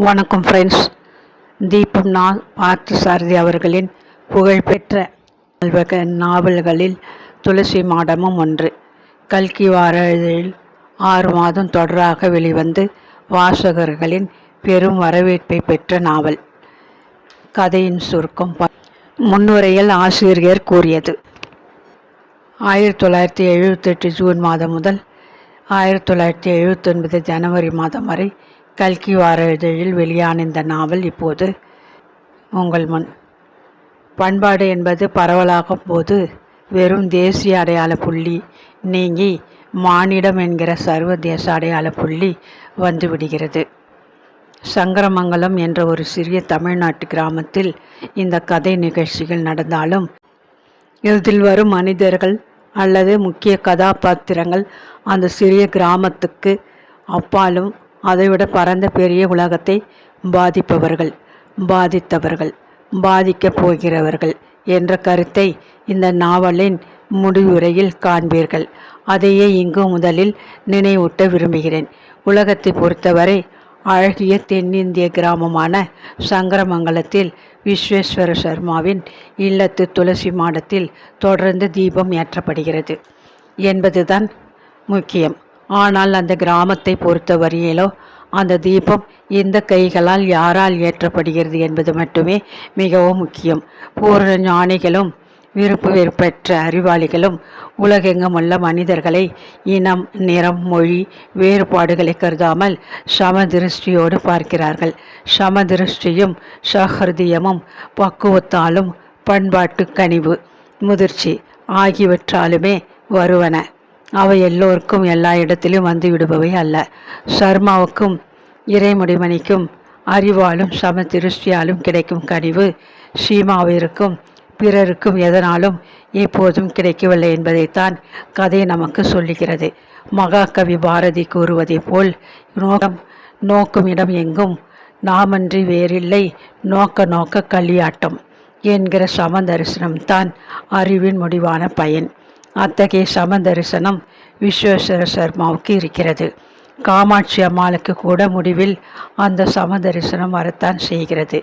வணக்கம் ஃப்ரெண்ட்ஸ். தீபம் பார்த்தசாரதி அவர்களின் புகழ்பெற்ற நாவல்களில் துளசி மாடமும் ஒன்று. கல்கி வார இதழில் 6 மாதம் தொடராக வெளிவந்து வாசகர்களின் பெரும் வரவேற்பை பெற்ற நாவல். கதையின் சுருக்கம். முன்னுரையில் ஆசிரியர் கூறியது: 1978 ஜூன் மாதம் முதல் 1979 ஜனவரி மாதம் வரை கல்கி வார இதழில் வெளியான இந்த நாவல் இப்போது உங்கள் முன். பண்பாடு என்பது பரவலாகும் போது வெறும் தேசிய அடையாள புள்ளி நீங்கி மானிடம் என்கிற சர்வதேச அடையாள புள்ளி வந்துவிடுகிறது. சங்கரமங்கலம் என்ற ஒரு சிறிய தமிழ்நாட்டு கிராமத்தில் இந்த கதை நிகழ்ச்சிகள் நடந்தாலும் இதில் வரும் மனிதர்கள் அல்லது முக்கிய கதாபாத்திரங்கள் அந்த சிறிய கிராமத்துக்கு அப்பாலும் அதைவிட பரந்த பெரிய உலகத்தை பாதிப்பவர்கள், பாதித்தவர்கள், பாதிக்கப் போகிறவர்கள் என்ற கருத்தை இந்த நாவலின் முடிவுரையில் காண்பீர்கள். அதையே இங்கு முதலில் நினைவூட்ட விரும்புகிறேன். உலகத்தை பொறுத்தவரை அழகிய தென்னிந்திய கிராமமான சங்கரமங்கலத்தில் விஸ்வேஸ்வர சர்மாவின் இல்லத்து துளசி மாடத்தில் தொடர்ந்து தீபம் ஏற்றப்படுகிறது என்பதுதான் முக்கியம். ஆனால் அந்த கிராமத்தை பொறுத்தவரையிலோ அந்த தீபம் எந்த கைகளால் யாரால் ஏற்றப்படுகிறது என்பது மட்டுமே மிகவும் முக்கியம். பூர்ண ஞானிகளும் விருப்பு வெறுப்பற்ற அறிவாளிகளும் உலகெங்கும் உள்ள மனிதர்களை இனம், நிறம், மொழி வேறுபாடுகளை கருதாமல் சமதிருஷ்டியோடு பார்க்கிறார்கள். சமதிருஷ்டியும் சஹிருதயமும் பக்குவத்தாலும் பண்பாட்டு கனிவு, முதிர்ச்சி ஆகியவற்றாலுமே வருவன. அவை எல்லோருக்கும் எல்லா இடத்திலும் வந்து விடுபவை அல்ல. சர்மாவுக்கும் இறைமுடிமணிக்கும் அறிவாலும் சம திருஷ்டியாலும் கிடைக்கும் கனிவு சீமாவிற்கும் பிறருக்கும் எதனாலும் எப்போதும் கிடைக்கவில்லை என்பதைத்தான் கதை நமக்கு சொல்லுகிறது. மகாகவி பாரதி கூறுவதை போல் நோக்கும் இடம் எங்கும் நாமன்றி வேறில்லை, நோக்க நோக்க களியாட்டம் என்கிற சம தரிசனம்தான் அறிவின் முடிவான பயன். அத்தகைய சம தரிசனம் விஸ்வேஸ்வர சர்மாவுக்கு இருக்கிறது. காமாட்சி அம்மாளுக்கு கூட முடிவில் அந்த சம தரிசனம் வரத்தான் செய்கிறது.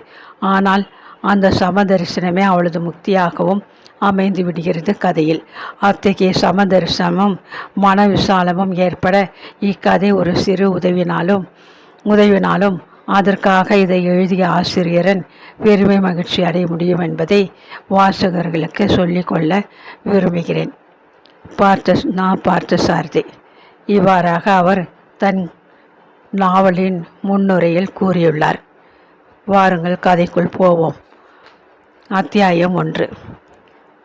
ஆனால் அந்த சம தரிசனமே அவளது முக்தியாகவும் அமைந்து விடுகிறது கதையில். அத்தகைய சம தரிசனமும் மன விசாலமும் ஏற்பட இக்கதை ஒரு சிறு உதவினாலும் அதற்காக இதை எழுதிய ஆசிரியரன் பெருமை மகிழ்ச்சி அடைய முடியும் என்பதை வாசகர்களுக்கு சொல்லிக்கொள்ள விரும்புகிறேன். பார்த்தசாரதி இவ்வாறாக அவர் தன் நாவலின் முன்னுரையில் கூறியுள்ளார். வாருங்கள் கதைக்குள் போவோம். அத்தியாயம் 1.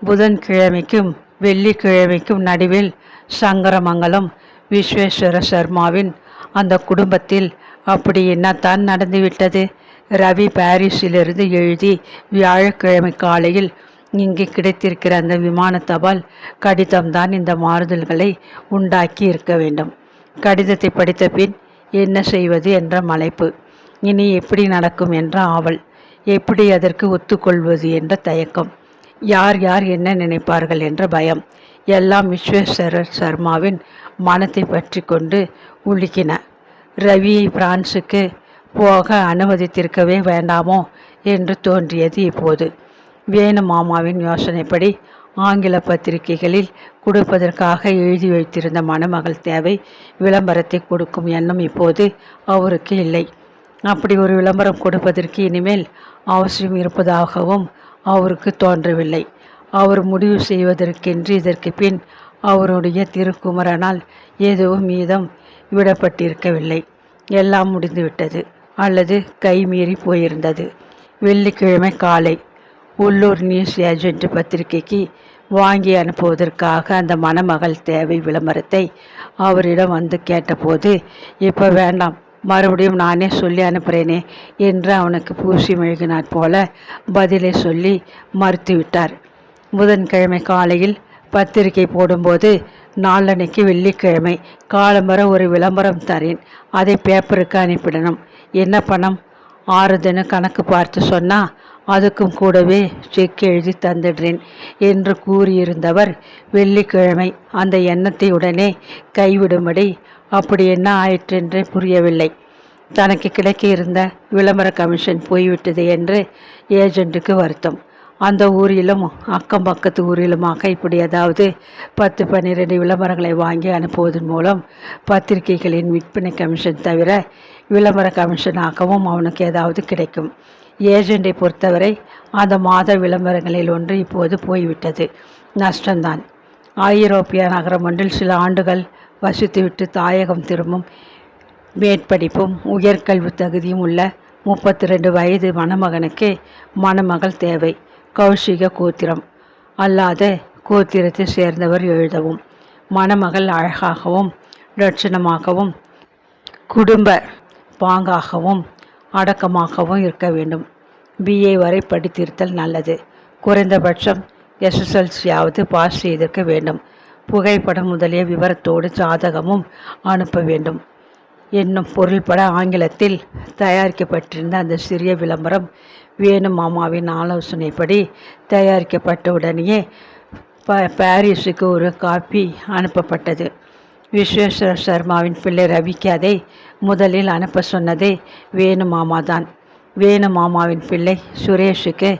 புதன்கிழமைக்கும் வெள்ளிக்கிழமைக்கும் நடுவில் சங்கரமங்கலம் விஸ்வேஸ்வர சர்மாவின் அந்த குடும்பத்தில் அப்படி என்னத்தான் நடந்துவிட்டது? ரவி பாரிஸிலிருந்து எழுதி வியாழக்கிழமை காலையில் இங்கே கிடைத்திருக்கிற அந்த விமான தபால் கடிதம்தான் இந்த மாறுதல்களை உண்டாக்கி இருக்க வேண்டும். கடிதத்தை படித்த பின் என்ன செய்வது என்ற மலைப்பு, இனி எப்படி நடக்கும் என்ற ஆவல், எப்படி அதற்கு ஒத்துக்கொள்வது என்ற தயக்கம், யார் யார் என்ன நினைப்பார்கள் என்ற பயம் எல்லாம் விஸ்வேஸ்வர சர்மாவின் மனத்தை பற்றி கொண்டு உலுக்கின. ரவியை பிரான்சுக்கு போக அனுமதித்திருக்கவே வேண்டாமோ என்று தோன்றியது இப்போது. வேணு மாமாவின் யோசனைப்படி ஆங்கில பத்திரிகைகளில் கொடுப்பதற்காக எழுதி வைத்திருந்த மணமகள் தேவை விளம்பரத்தை கொடுக்கும் எண்ணம் இப்போது அவருக்கு இல்லை. அப்படி ஒரு விளம்பரம் கொடுப்பதற்கு இனிமேல் அவசியம் இருப்பதாகவும் அவருக்கு தோன்றவில்லை. அவர் முடிவு செய்வதற்கென்று இதற்கு பின் அவருடைய திருக்குமரனால் எதுவும் மீதம் விடப்பட்டிருக்கவில்லை. எல்லாம் முடிந்துவிட்டது அல்லது கைமீறி போயிருந்தது. வெள்ளிக்கிழமை காலை உள்ளூர் நியூஸ் ஏஜென்ட் பத்திரிகைக்கு வாங்கி அனுப்புவதற்காக அந்த மணமகள் தேவை விளம்பரத்தை அவரிடம் வந்து கேட்டபோது, இப்போ வேண்டாம், மறுபடியும் நானே சொல்லி அனுப்புகிறேனே என்று அவனுக்கு பூசி மெழுகினாற் போல பதிலை சொல்லி மறுத்துவிட்டார். புதன்கிழமை காலையில் பத்திரிகை போடும்போது நாளன்னைக்கு வெள்ளிக்கிழமை காலம்பர ஒரு விளம்பரம் தரேன், அதை பேப்பருக்கு அனுப்பிடணும், என்ன பணம் 6 கணக்கு பார்த்து சொன்னால் அதுக்கும் கூடவே செக் எழுதி தந்துடுறேன் என்று கூறியிருந்தவர் வெள்ளிக்கிழமை அந்த எண்ணத்தை உடனே கைவிடும்படி அப்படி என்ன ஆயிற்றென்றே புரியவில்லை. தனக்கு கிடைக்க இருந்த விளம்பர கமிஷன் போய்விட்டது என்று ஏஜென்ட்டுக்கு வருத்தம். அந்த ஊரிலும் அக்கம் பக்கத்து ஊரிலுமாக இப்படி ஏதாவது 10-12 விளம்பரங்களை வாங்கி அனுப்புவதன் மூலம் பத்திரிகைகளின் விற்பனை கமிஷன் தவிர விளம்பர கமிஷனாகவும் அவனுக்கு ஏதாவது கிடைக்கும். ஏஜெண்டை பொறுத்தவரை அந்த மாத விளம்பரங்களில் ஒன்று இப்போது போய்விட்டது. நஷ்டம்தான். ஐரோப்பிய நகரம் ஒன்றில் சில ஆண்டுகள் வசித்துவிட்டு தாயகம் திரும்பும் மேற்படிப்பும் உயர்கல்வி தகுதியும் உள்ள 32 வயது மணமகனுக்கு மணமகள் தேவை. கௌஷிக கோத்திரம் அல்லாத கோத்திரத்தை சேர்ந்தவர் எழுதவும். மணமகள் அழகாகவும் லட்சணமாகவும் குடும்ப பாங்காகவும் அடக்கமாகவும் இருக்க வேண்டும். BA வரை படித்திருத்தல் நல்லது. குறைந்தபட்சம் SSLCயாவது பாஸ் செய்திருக்க வேண்டும். புகைப்படம் முதலிய விவரத்தோடு ஜாதகமும் அனுப்ப வேண்டும் என்னும் பொருள்பட ஆங்கிலத்தில் தயாரிக்கப்பட்டிருந்த அந்த சிறிய விளம்பரம் வேணு மாமாவின் ஆலோசனைப்படி தயாரிக்கப்பட்ட உடனேயே பாரிஸுக்கு ஒரு காப்பி அனுப்பப்பட்டது. விஸ்வேஸ்வர சர்மாவின் பிள்ளை ரவிக்கு அதை முதலில் அனுப்ப சொன்னதே வேணு மாமா தான். வேணு மாமாவின் பிள்ளை சுரேஷுக்கு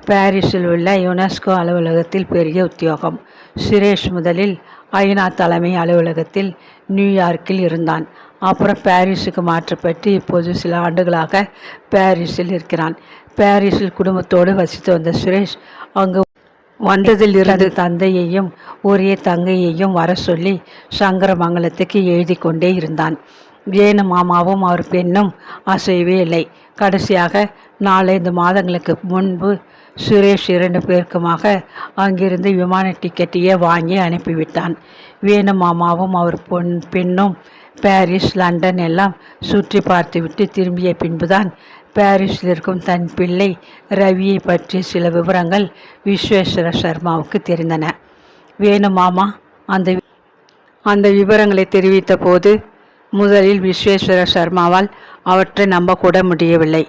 பாரிஸில் உள்ள யுனெஸ்கோ அலுவலகத்தில் பெரிய உத்தியோகம். சுரேஷ் முதலில் ஐநா தலைமை அலுவலகத்தில் நியூயார்க்கில் இருந்தான். அப்புறம் பாரிஸுக்கு மாற்றப்பட்டு இப்போது சில ஆண்டுகளாக பாரிஸில் இருக்கிறான். பாரிஸில் குடும்பத்தோடு வசித்து வந்த சுரேஷ் அங்கு வந்ததில் இருந்து தந்தையையும் ஒரே தங்கையையும் வர சொல்லி சங்கரமங்கலத்துக்கு எழுதி கொண்டே இருந்தான். வேணு மாமாவும் அவர் பெண்ணும் அசையவே இல்லை. கடைசியாக 4-5 மாதங்களுக்கு முன்பு சுரேஷ் 2 பேருக்குமாக அங்கிருந்து விமான டிக்கெட்டையே வாங்கி அனுப்பிவிட்டான். வேணு மாமாவும் அவர் பெண்ணும் பாரிஸ், லண்டன் எல்லாம் சுற்றி பார்த்துவிட்டு திரும்பிய பின்புதான் பாரிஸில் இருக்கும் தன் பிள்ளை ரவியை பற்றிய சில விவரங்கள் விஸ்வேஸ்வர சர்மாவுக்கு தெரிந்தன. வேணு மாமா அந்த விவரங்களை தெரிவித்த போது முதலில் விஸ்வேஸ்வர சர்மாவால் அவற்றை நம்பக்கூட முடியவில்லை.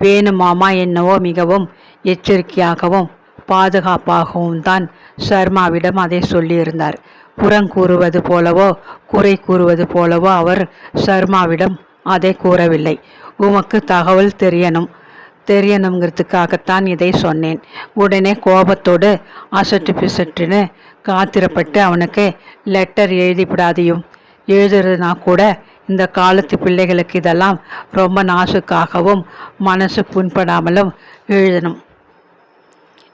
வேணு மாமா என்னவோ மிகவும் எச்சரிக்கையாகவும் பாதுகாப்பாகவும் தான் சர்மாவிடம் அதை சொல்லியிருந்தார். புறங்கூறுவது போலவோ குறை கூறுவது போலவோ அவர் சர்மாவிடம் அதை கூறவில்லை. உமக்கு தகவல் தெரியணுங்கிறதுக்காகத்தான் இதை சொன்னேன். உடனே கோபத்தோடு அசட்டு பிசட்டுன்னு காத்திரப்பட்டு அவனுக்கு லெட்டர் எழுதிவிடாதையும். எழுதுறதுனா கூட இந்த காலத்து பிள்ளைகளுக்கு இதெல்லாம் ரொம்ப நாசுக்காகவும் மனசு புண்படாமலும் எழுதணும்.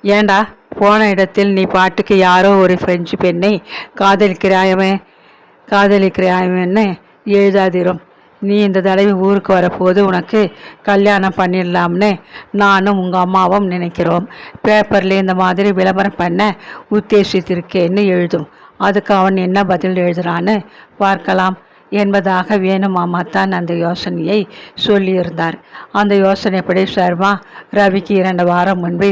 ஏண்டா, போன இடத்தில் நீ பாட்டுக்கு யாரோ ஒரு பிரெஞ்சு பெண்ணை காதலிக்கிறாயன்னு எழுதாதிரும். நீ இந்த தடவை ஊருக்கு வரப்போது உனக்கு கல்யாணம் பண்ணிடலாம்னு நானும் உங்கள் அம்மாவும் நினைக்கிறோம். பேப்பரில் இந்த மாதிரி விளம்பரம் பண்ண உத்தேசித்திருக்கேன்னு எழுதும். அதுக்கு அவன் என்ன பதில் எழுதுறான்னு பார்க்கலாம் என்பதாக வேணு மாமா தான் அந்த யோசனையை சொல்லியிருந்தார். அந்த யோசனைப்படி சர்மா ரவிக்கு 2 வாரம் முன்பு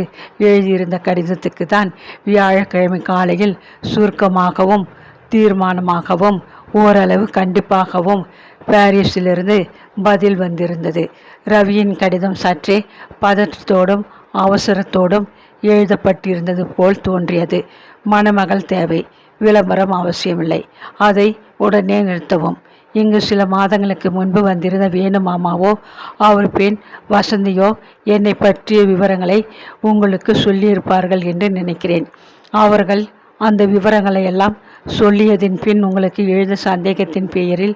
எழுதியிருந்த கடிதத்துக்கு தான் வியாழக்கிழமை காலையில் சுருக்கமாகவும் தீர்மானமாகவும் ஓரளவு கண்டிப்பாகவும் பாரிஸிலிருந்து பதில் வந்திருந்தது. ரவியின் கடிதம் சற்றே பதற்றத்தோடும் அவசரத்தோடும் எழுதப்பட்டிருந்தது போல் தோன்றியது. மணமகள் தேவை, விளம்பரம் அவசியமில்லை, அதை உடனே நிறுத்தவும். இங்கு சில மாதங்களுக்கு முன்பு வந்திருந்த வேணு மாமாவோ அவர் பெண் வசந்தியோ என்னை பற்றிய விவரங்களை உங்களுக்கு சொல்லியிருப்பார்கள் என்று நினைக்கிறேன். அவர்கள் அந்த விவரங்களை எல்லாம் சொல்லியதின் பின் உங்களுக்கு எழுத சந்தேகத்தின் பெயரில்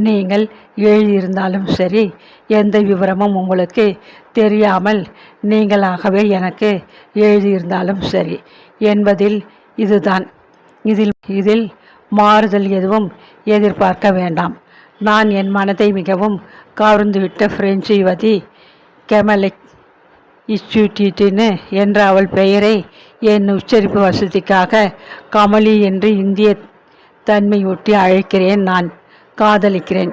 நீங்கள் எழுதியிருந்தாலும் சரி, எந்த விவரமும் உங்களுக்கு தெரியாமல் நீங்களாகவே எனக்கு எழுதியிருந்தாலும் சரி என்பதில் இதுதான். இதில் மாறுதல் எதுவும் எதிர்பார்க்க வேண்டாம். நான் என் மனதை மிகவும் கவர்ந்துவிட்ட பிரெஞ்சு யுவதி கெமலிக் இஸ்யூட்டின்னு என்ற அவள் பெயரை என் உச்சரிப்பு வசதிக்காக கமலி என்று இந்திய தன்மையொட்டி அழைக்கிறேன். நான் காதலிக்கிறேன்,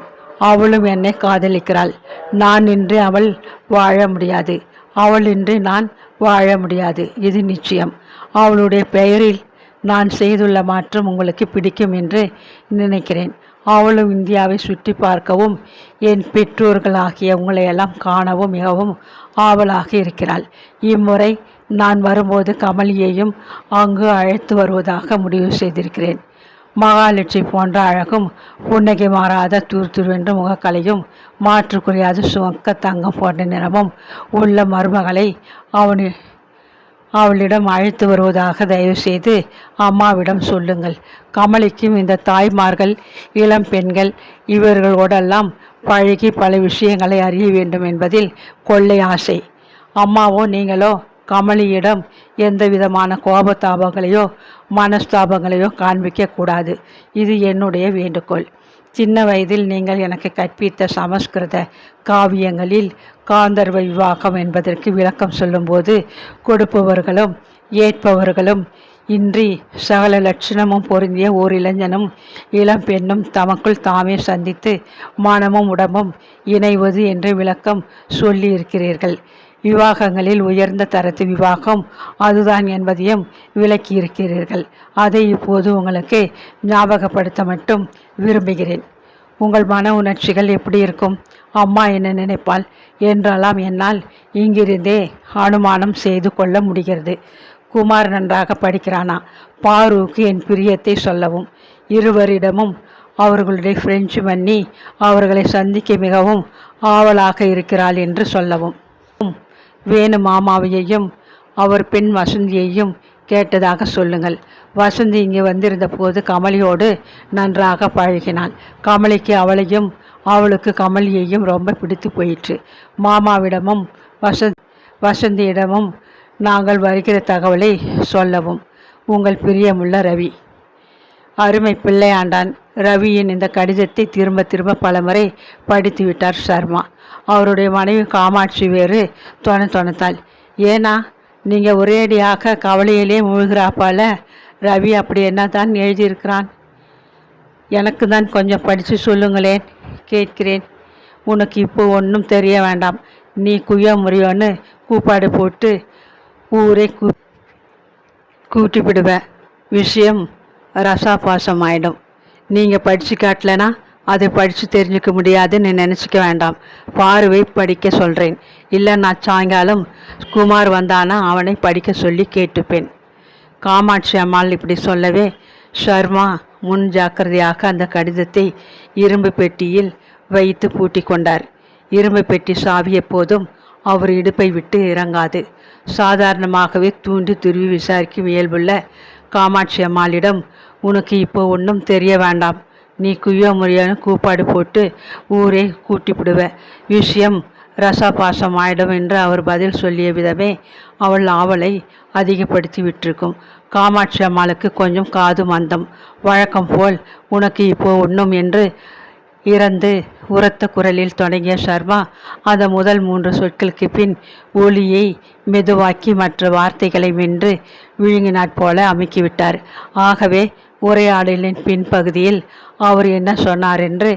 அவளும் என்னை காதலிக்கிறாள். நான் இன்றி அவள் வாழ முடியாது, அவள் இன்றி நான் வாழ முடியாது, இது நிச்சயம். அவளுடைய பெயரில் நான் செய்துள்ள மாற்றம் உங்களுக்கு பிடிக்கும் என்று நினைக்கிறேன். அவளும் இந்தியாவை சுற்றி பார்க்கவும் என் பெற்றோர்களாகிய உங்களையெல்லாம் காணவும் மிகவும் ஆவலாக இருக்கிறாள். இம்முறை நான் வரும்போது கமலியையும் அங்கு அழைத்து வருவதாக முடிவு செய்திருக்கிறேன். மகாலட்சுமி போன்ற அழகும், புன்னகை மாறாத துருதுருவென்ற முகக்கலையும், மாற்றுக்குறையாத சுவக்க தங்கம் போன்ற நிறமும் உள்ள மருமகளை அவளிடம் அழைத்து வருவதாக தயவு செய்து அம்மாவிடம் சொல்லுங்கள். கமலிக்கும் இந்த தாய்மார்கள், இளம் பெண்கள் இவர்களோடெல்லாம் பழகி பல விஷயங்களை அறிய வேண்டும் என்பதில் கொள்ளை ஆசை. அம்மாவோ நீங்களோ கமலியிடம் எந்த விதமான கோபதாபங்களையோ மனஸ்தாபங்களையோ காண்பிக்க கூடாது. இது என்னுடைய வேண்டுகோள். சின்ன வயதில் நீங்கள் எனக்கு கற்பித்த சமஸ்கிருத காவியங்களில் காந்தர்வ விவாகம் என்பதற்கு விளக்கம் சொல்லும்போது கொடுப்பவர்களும் ஏற்பவர்களும் இன்றி சகல லட்சணமும் பொருந்திய ஓர் இளைஞனும் இளம் பெண்ணும் தமக்குள் தாமே சந்தித்து மனமும் உடம்பும் இணைவது என்று விளக்கம் சொல்லியிருக்கிறீர்கள். விவாகங்களில் உயர்ந்த தரத்து விவாகம் அதுதான் என்பதையும் விளக்கியிருக்கிறீர்கள். அதை இப்போது உங்களுக்கு ஞாபகப்படுத்த மட்டும் விரும்புகிறேன். உங்கள் மன உணர்ச்சிகள் எப்படி இருக்கும்? அம்மா என்ன நினைப்பாள் என்றெல்லாம் என்னால் இங்கிருந்தே அனுமானம் செய்து கொள்ள முடிகிறது. குமார் நன்றாக படிக்கிறானா? பாருவுக்கு என் பிரியத்தை சொல்லவும். இருவரிடமும் அவர்களுடைய பிரெஞ்சு மன்னி அவர்களை சந்திக்க மிகவும் ஆவலாக இருக்கிறாள் என்று சொல்லவும். வேணு மாமாவையையும் அவர் பெண் வசந்தியையும் கேட்டதாக சொல்லுங்கள். வசந்தி இங்கே வந்திருந்த போது கமலியோடு நன்றாக பழகினாள். கமலிக்கு அவளையும் அவளுக்கு கமலியையும் ரொம்ப பிடித்து போயிற்று. மாமாவிடமும் வசந்தியிடமும் நாங்கள் வருகிற தகவலை சொல்லவும். உங்கள் பிரியமுள்ள ரவி. அருமை பிள்ளையாண்டான் ரவியின் இந்த கடிதத்தை திரும்ப திரும்ப பலமுறை படித்து விட்டார் சர்மா. அவருடைய மனைவி காமாட்சி வேறு தொணத்தாள். ஏன்னா நீங்கள் ஒரேடியாக கவலையிலே மூழ்கிறாப்பால? ரவி அப்படி என்ன தான் எழுதியிருக்கிறான்? எனக்கு தான் கொஞ்சம் படித்து சொல்லுங்களேன், கேட்கிறேன். உனக்கு இப்போ ஒன்றும் தெரிய வேண்டாம். நீ குய்ய முறியோன்னு கூப்பாடு போட்டு ஊரே கூட்டி விடுவ. விஷயம் ரசாபாசம் ஆயிடும். நீங்கள் படித்து காட்டலனா அதை படித்து தெரிஞ்சுக்க முடியாதுன்னு நினச்சிக்க வேண்டாம். பார்வை படிக்க சொல்கிறேன். இல்லை நான் சாயங்காலம் குமார் வந்தானா அவனை படிக்க சொல்லி கேட்டுப்பேன். காமாட்சி அம்மாள் இப்படி சொல்லவே ஷர்மா முன் ஜாக்கிரதையாக அந்த கடிதத்தை இரும்பு பெட்டியில் வைத்து பூட்டி கொண்டார். இரும்பு பெட்டி சாவி எப்போதும் அவர் இடுப்பை விட்டு இறங்காது. சாதாரணமாகவே தூண்டி துருவி விசாரிக்கும் இயல்புள்ள காமாட்சி அம்மாளிடம் உனக்கு இப்போ ஒன்றும் தெரிய வேண்டாம். நீ குய்யோ முறையான கூப்பாடு போட்டு ஊரே கூட்டிவிடுவ. விஷயம் ரசபாசம் ஆயிடும் என்று அவர் பதில் சொல்லிய விதமே அவள் ஆவலை அதிகப்படுத்தி விட்டிருக்கும். காமாட்சி அம்மாளுக்கு கொஞ்சம் காது மந்தம். வழக்கம் போல் உனக்கு இப்போ ஒன்றும் என்று இறந்து உரத்த குரலில் தொடங்கிய சர்மா அந்த முதல் 3 சொற்களுக்கு பின் ஒலியை மெதுவாக்கி மற்ற வார்த்தைகளை வென்று விழுங்கினாற் போல அமுக்கிவிட்டார். ஆகவே உரையாடலின் பின்பகுதியில் அவர் என்ன சொன்னார் என்று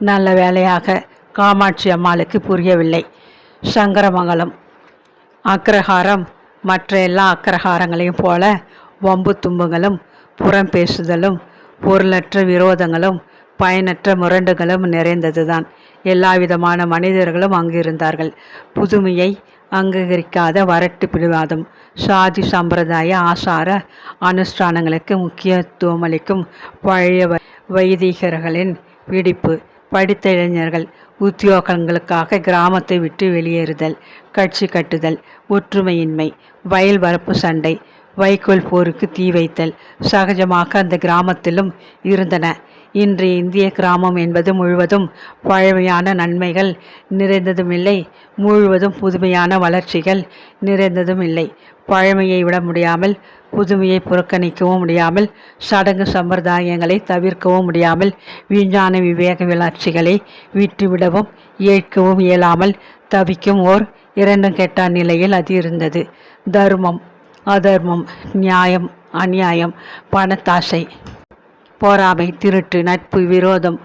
நல்ல வேளையாக காமாட்சி அம்மாளுக்கு புரியவில்லை. சங்கரமங்கலம் அக்ரஹாரம் மற்ற எல்லா அக்ரஹாரங்களையும் போல வம்பு தும்புகளும் புறம் பேசுதலும் பொருளற்ற விரோதங்களும் பயனற்ற முரண்டுகளும் நிறைந்ததுதான். எல்லா விதமான மனிதர்களும் அங்கு இருந்தார்கள். புதுமையை அங்கீகரிக்காத வறட்டு பிடிவாதம், சாதி சம்பிரதாய ஆசார அனுஷ்டானங்களுக்கு முக்கியத்துவம் அளிக்கும் பழைய வைதிகர்களின் பிடிப்பு, படித்த இளைஞர்கள் உத்தியோகங்களுக்காக கிராமத்தை விட்டு வெளியேறுதல், கட்சி கட்டுதல், ஒற்றுமையின்மை, வயல் வரப்பு சண்டை, வைக்கோல் போருக்கு தீ வைத்தல் சகஜமாக அந்த கிராமத்திலும் இருந்தன. இன்றைய இந்திய கிராமம் என்பது முழுவதும் பழமையான நன்மைகள் நிறைந்ததும் இல்லை, முழுவதும் புதுமையான வளர்ச்சிகள் நிறைந்ததும் இல்லை. பழமையை விட முடியாமல், புதுமையை புறக்கணிக்கவும் முடியாமல், சடங்கு சம்பிரதாயங்களை தவிர்க்கவும் முடியாமல், விஞ்ஞான விவேக வளர்ச்சிகளை விட்டுவிடவும் ஏற்கவும் இயலாமல் தவிக்கும் ஓர் இரண்டும் கெட்ட நிலையில் அது இருந்தது. தர்மம் அதர்மம், நியாயம் அநியாயம், பணத்தாசை, பொறாமை, திருட்டு, நட்பு, விரோதம்,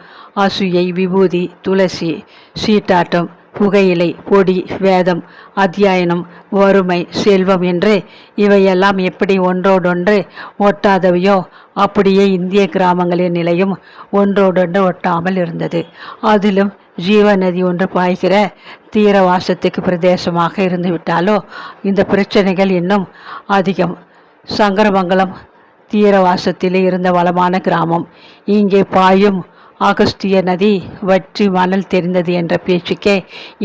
அசூயை, விபூதி, துளசி, சீட்டாட்டம், புகையிலை, பொடி, வேதம், அத்தியாயனம், வறுமை, செல்வம் என்று இவையெல்லாம் எப்படி ஒன்றோடொன்று ஒட்டாதவையோ அப்படியே இந்திய கிராமங்களின் நிலையும் ஒன்றோடொன்று ஒட்டாமல் இருந்தது. அதிலும் ஜீவநதி ஒன்று பாய்கிற தீரவாசத்துக்கு பிரதேசமாக இருந்துவிட்டாலோ இந்த பிரச்சனைகள் இன்னும் அதிகம். சங்கரமங்கலம் தீரவாசத்திலே இருந்த வளமான கிராமம். இங்கே பாயும் அகஸ்திய நதி வற்றி மணல் தெரிந்தது என்ற பேச்சுக்கே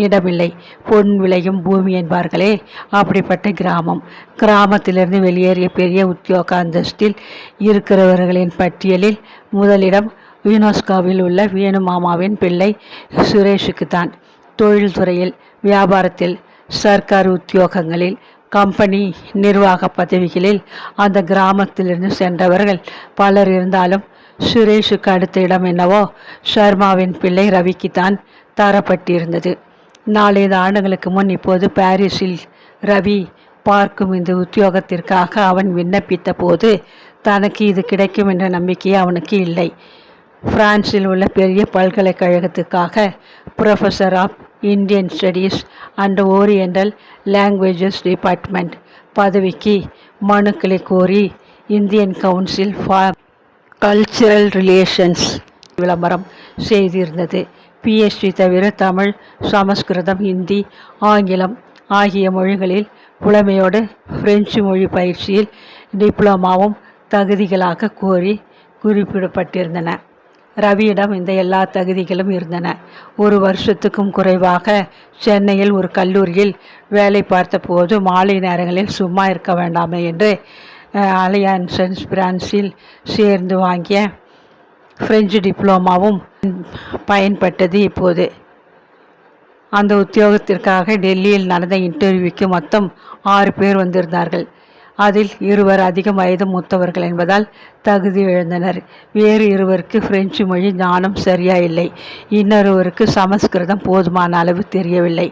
இடமில்லை. பொன் விளையும் பூமி என்பார்களே, அப்படிப்பட்ட கிராமம். கிராமத்திலிருந்து வெளியேறிய பெரிய உத்தியோக அந்தஸ்தில் இருக்கிறவர்களின் பட்டியலில் முதலிடம் யுனெஸ்கோவில் உள்ள வேணுமாமாவின் பிள்ளை சுரேஷுக்குத்தான். தொழில்துறையில், வியாபாரத்தில், சர்க்கார் உத்தியோகங்களில், கம்பெனி நிர்வாக பதவிகளில் அந்த கிராமத்திலிருந்து சென்றவர்கள் பலர் இருந்தாலும் சுரேஷுக்கு அடுத்த இடம் என்னவோ ஷர்மாவின் பிள்ளை ரவிக்குத்தான் தரப்பட்டிருந்தது. 4 ஆண்டுகளுக்கு முன் இப்போது பாரிஸில் ரவி பார்க்கும் இந்த உத்தியோகத்திற்காக அவன் விண்ணப்பித்த போது தனக்கு இது கிடைக்கும் என்ற நம்பிக்கை அவனுக்கு இல்லை. பிரான்சில் உள்ள பெரிய பல்கலைக்கழகத்துக்காக professor of Indian studies and oriental languages department பதவிக்கு மனுக்களை கோரி Indian council for cultural relations விளம்பரம் செய்திருந்தது. பிஎஸ்டி தவிர தமிழ், சமஸ்கிருதம், ஹிந்தி, ஆங்கிலம் ஆகிய மொழிகளில் புலமையோடு பிரெஞ்சு மொழி பயிற்சியில் டிப்ளமாவும் தகுதிகளாக கோரி குறிப்பிடப்பட்டிருந்தன. ரவியிடம் இந்த எல்லா தகுதிகளும் இருந்தன. 1 வருஷத்துக்கும் குறைவாக சென்னையில் ஒரு கல்லூரியில் வேலை பார்த்தபோது மாலை நேரங்களில் சும்மா இருக்க வேண்டாமே என்று அலையன்சன்ஸ் பிரான்சில் சேர்ந்து வாங்கிய பிரெஞ்சு டிப்ளமாவும் பயன்பட்டது. இப்போது அந்த உத்தியோகத்திற்காக டெல்லியில் நடந்த இன்டர்வியூக்கு மொத்தம் 6 பேர் வந்திருந்தார்கள். அதில் 2 அதிகம் வயது மூத்தவர்கள் என்பதால் தகுதி இழந்தனர். வேறு 2 பிரெஞ்சு மொழி ஞானம் சரியா இல்லை. இன்னொருவருக்கு சமஸ்கிருதம் போதுமான அளவு தெரியவில்லை.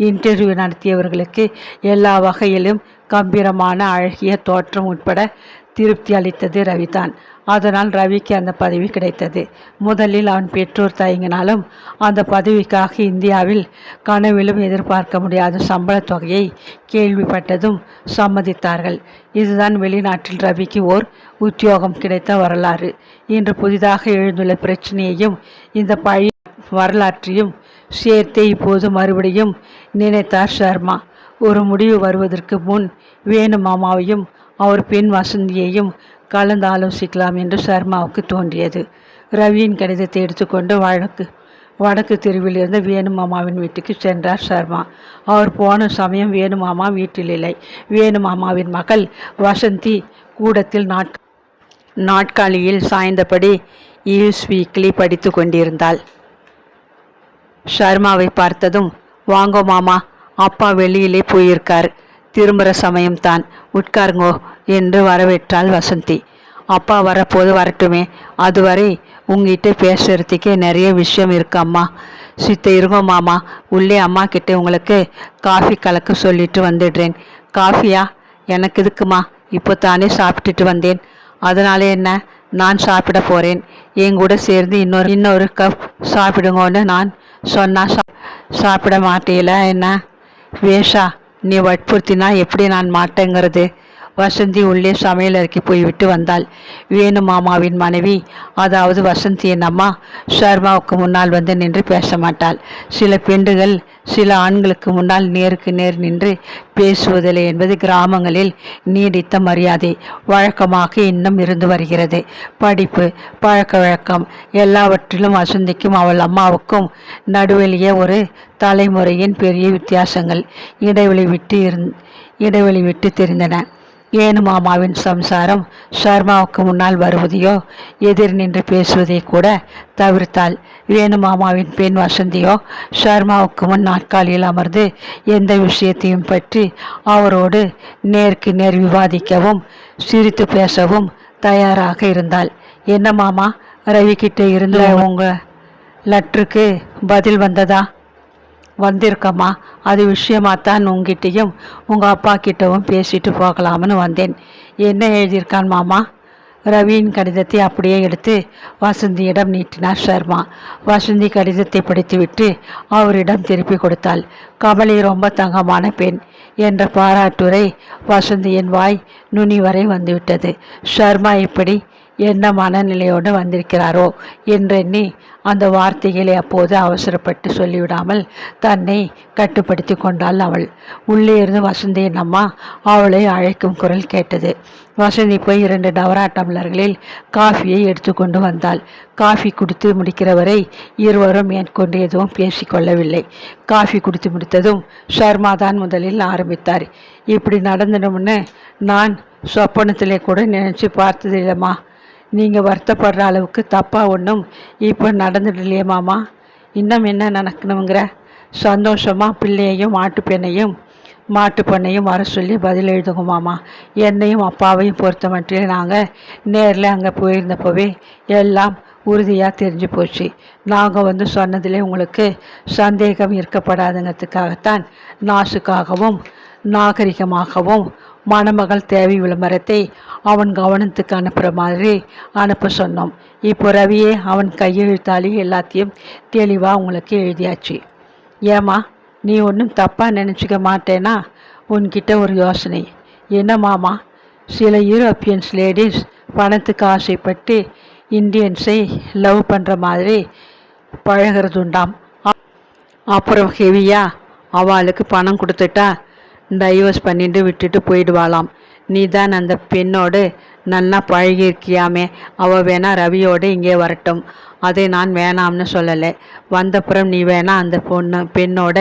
இன்டர்வியூ நடத்தியவர்களுக்கு எல்லா வகையிலும் கம்பீரமான அழகிய தோற்றம் உட்பட திருப்தி அளித்தது ரவிதான். அதனால் ரவிக்கு அந்த பதவி கிடைத்தது. முதலில் அவன் பெற்றோர் தயங்கினாலும் அந்த பதவிக்காக இந்தியாவில் கனவிலும் எதிர்பார்க்க முடியாத சம்பள தொகையை கேள்விப்பட்டதும் சம்மதித்தார்கள். இதுதான் வெளிநாட்டில் ரவிக்கு ஓர் உத்தியோகம் கிடைத்த வரலாறு. இன்று புதிதாக எழுந்துள்ள பிரச்சனையையும் இந்த பழைய வரலாற்றையும் சேர்த்தே இப்போது மறுபடியும் நினைத்தார் சர்மா. ஒரு முடிவு வருவதற்கு முன் வேணுமாமாவையும் அவர் பெண் வசந்தியையும் கலந்து ஆலோசிக்கலாம் என்று சர்மாவுக்கு தோன்றியது. ரவியின் கடிதத்தை எடுத்துக்கொண்டு வடக்கு தெருவில் இருந்த வேணுமாமாவின் வீட்டுக்கு சென்றார் சர்மா. அவர் போன சமயம் வேணுமாமா வீட்டில் இல்லை. வேணுமாமாவின் மகள் வசந்தி கூடத்தில் நாட்காலியில் சாய்ந்தபடி ஈவ்ஸ் வீக்லி படித்து கொண்டிருந்தாள். சர்மாவை பார்த்ததும், வாங்கோ மாமா, அப்பா வெளியிலே போயிருக்கார், திரும்புகிற சமயம்தான், உட்காருங்கோ என்று வரவேற்றாள் வசந்தி. அப்பா வரப்போது வரட்டுமே, அதுவரை உங்ககிட்ட பேசுறதுக்கே நிறைய விஷயம் இருக்கு அம்மா. சித்த இருங்கோ மாமா, உள்ளே அம்மா கிட்டே உங்களுக்கு காஃபி கலக்க சொல்லிட்டு வந்துடுறேன். காஃபியா? எனக்கு இதுக்குமா, இப்போ தானே சாப்பிட்டுட்டு வந்தேன். அதனால என்ன, நான் சாப்பிட போகிறேன். என் கூட சேர்ந்து இன்னொரு கப் சாப்பிடுங்கன்னு நான் சொன்னா சாப்பிட மாட்டேல என்ன? வேஷா, நீ வற்புறுத்தினா எப்படி நான் மாட்டேங்கிறது? வசந்தி உள்ளே சமையல் அறைக்கு போய்விட்டு வந்தாள். வேணுமாமாவின் மனைவி, அதாவது வசந்தியின் அம்மா, ஷர்மாவுக்கு முன்னால் வந்து நின்று பேச மாட்டாள். சில பெண்கள் சில ஆண்களுக்கு முன்னால் நேருக்கு நேர் நின்று பேசுவதில்லை என்பது கிராமங்களில் நீடித்த மரியாதை வழக்கமாக இன்னும் இருந்து வருகிறது. படிப்பு, பழக்க வழக்கம் எல்லாவற்றிலும் வசந்திக்கும் அவள் அம்மாவுக்கும் நடுவெளியே ஒரு தலைமுறையின் பெரிய வித்தியாசங்கள் இடைவெளி விட்டு தெரிந்தன. வேணுமாமாவின் சம்சாரம் ஷர்மாவுக்கு முன்னால் வருவதையோ எதிர் நின்று பேசுவதை கூட தவிர்த்தாள். வேணுமாமாவின் பெண் வசந்தியோ ஷர்மாவுக்கு முன் நாட்காலியில் அமர்ந்து எந்த விஷயத்தையும் பற்றி அவரோடு நேருக்கு நேர் விவாதிக்கவும் சிரித்து பேசவும் தயாராக இருந்தாள். என்ன மாமா, ரவிக்கிட்ட இருந்து உங்க லெட்டருக்கு பதில் வந்ததா? வந்திருக்கம்மா, அது விஷயமாத்தான் உங்ககிட்டையும் உங்கள் அப்பா கிட்டவும் பேசிட்டு போகலாம்னு வந்தேன். என்ன எழுதியிருக்கான் மாமா? ரவியின் கடிதத்தை அப்படியே எடுத்து வசந்தியிடம் நீட்டினார் சர்மா. வசந்தி கடிதத்தை படித்துவிட்டு அவரிடம் திருப்பி கொடுத்தாள். கமலி ரொம்ப தங்கமான பெண் என்ற பாராட்டுரை வசந்தியின் வாய் நுனி வரை வந்துவிட்டது. ஷர்மா இப்படி என்ன மனநிலையோடு வந்திருக்கிறாரோ என்றெண்ணி அந்த வார்த்தைகளை அப்போது அவசரப்பட்டு சொல்லிவிடாமல் தன்னை கட்டுப்படுத்தி கொண்டாள் அவள். உள்ளே இருந்து வசந்தியின் அம்மா அவளை அழைக்கும் குரல் கேட்டது. வசந்தி போய் 2 டவரா டம்ளர்களில் காஃபியை எடுத்துக்கொண்டு வந்தாள். காஃபி குடித்து முடிக்கிறவரை இருவரும் மேற்கொண்டு எதுவும் பேசிக்கொள்ளவில்லை. காஃபி குடித்து முடித்ததும் ஷர்மா தான் முதலில் ஆரம்பித்தார். இப்படி நடந்துடும்னு நான் சொப்பனத்திலே கூட நினச்சி பார்த்தது இல்லைம்மா. நீங்கள் வருத்தப்படுற அளவுக்கு தப்பாக ஒன்றும் இப்போ நடந்துடலையே மாமா. இன்னும் என்ன நடக்கணுங்கிற? சந்தோஷமாக பிள்ளையையும் மாட்டுப்பெண்ணையும் வர சொல்லி பதில் எழுதுங்க மாமா. என்னையும் அப்பாவையும் பொறுத்த மட்டும் நாங்கள் நேரில் அங்கே போயிருந்தப்போவே எல்லாம் உறுதியாக தெரிஞ்சு போச்சு. நாங்கள் வந்து சொன்னதிலே உங்களுக்கு சந்தேகம் இருக்கப்படாதுங்கிறதுக்காகத்தான் நாசுக்காகவும் நாகரிகமாகவும் மணமகள் தேவை விளம்பரத்தை அவன் கவனத்துக்கு அனுப்புகிற மாதிரி அனுப்ப சொன்னோம். இப்போ ரவியே அவன் கையெழுத்தாளி எல்லாத்தையும் தெளிவாக உங்களுக்கு எழுதியாச்சு. ஏம்மா, நீ ஒன்றும் தப்பாக நினச்சிக்க மாட்டேனா? உன்கிட்ட ஒரு யோசனை. என்ன மாமா? சில யூரோப்பியன்ஸ் லேடிஸ் பணத்துக்கு ஆசைப்பட்டு இந்தியன்ஸை லவ் பண்ணுற மாதிரி பழகிறதுண்டாம். அப்புறம் ஹெவியாக அவளுக்கு பணம் கொடுத்துட்டா டைவர்ஸ் பண்ணிட்டு விட்டுட்டு போயிடுவாளாம். நீ தான் அந்த பெண்ணோடு நன்னா பழகியிருக்கியாமே. அவள் வேணா ரவியோடு இங்கே வரட்டும். அதை நான் வேணாம்னு சொல்லலை. வந்தப்புறம் நீ வேணா அந்த பெண்ணோட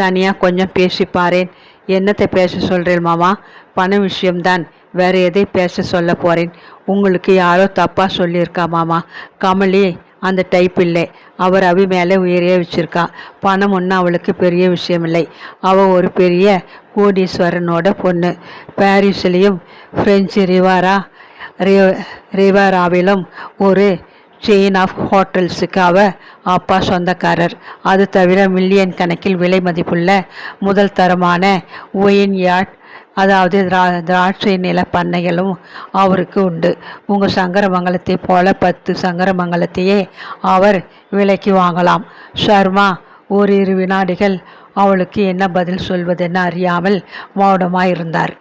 தனியாக கொஞ்சம் பேசிப்பாரேன். என்னத்தை பேச சொல்கிறேன் மாமா? பண விஷயம்தான், வேறு எதை பேச சொல்ல போகிறேன்? உங்களுக்கு யாரோ தப்பாக சொல்லியிருக்கா மாமா. கமலி அந்த டைப் இல்லை. அவர் ரவி மேலே உயிரையே வச்சிருக்கா. பணம் ஒன்றும் அவளுக்கு பெரிய விஷயமில்லை. அவள் ஒரு பெரிய கோடீஸ்வரனோட பொண்ணு. பாரிஸ்லேயும் ஃப்ரெஞ்சு ரிவாராவிலும் ஒரு செயின் ஆஃப் ஹோட்டல்ஸுக்கு அப்பா சொந்தக்காரர். அது தவிர மில்லியன் கணக்கில் விலை மதிப்புள்ள முதல் தரமான ஒயின் யாட், அதாவது திராட்சை நில பண்ணைகளும் அவருக்கு உண்டு. உங்கள் சங்கரமங்கலத்தை போல 10 சங்கரமங்கலத்தையே அவர் விலைக்கு வாங்கலாம். ஷர்மா ஓரிரு வினாடிகள் அவளுக்கு என்ன பதில் சொல்வதென்னு அறியாமல் மௌனமாயிருந்தார்.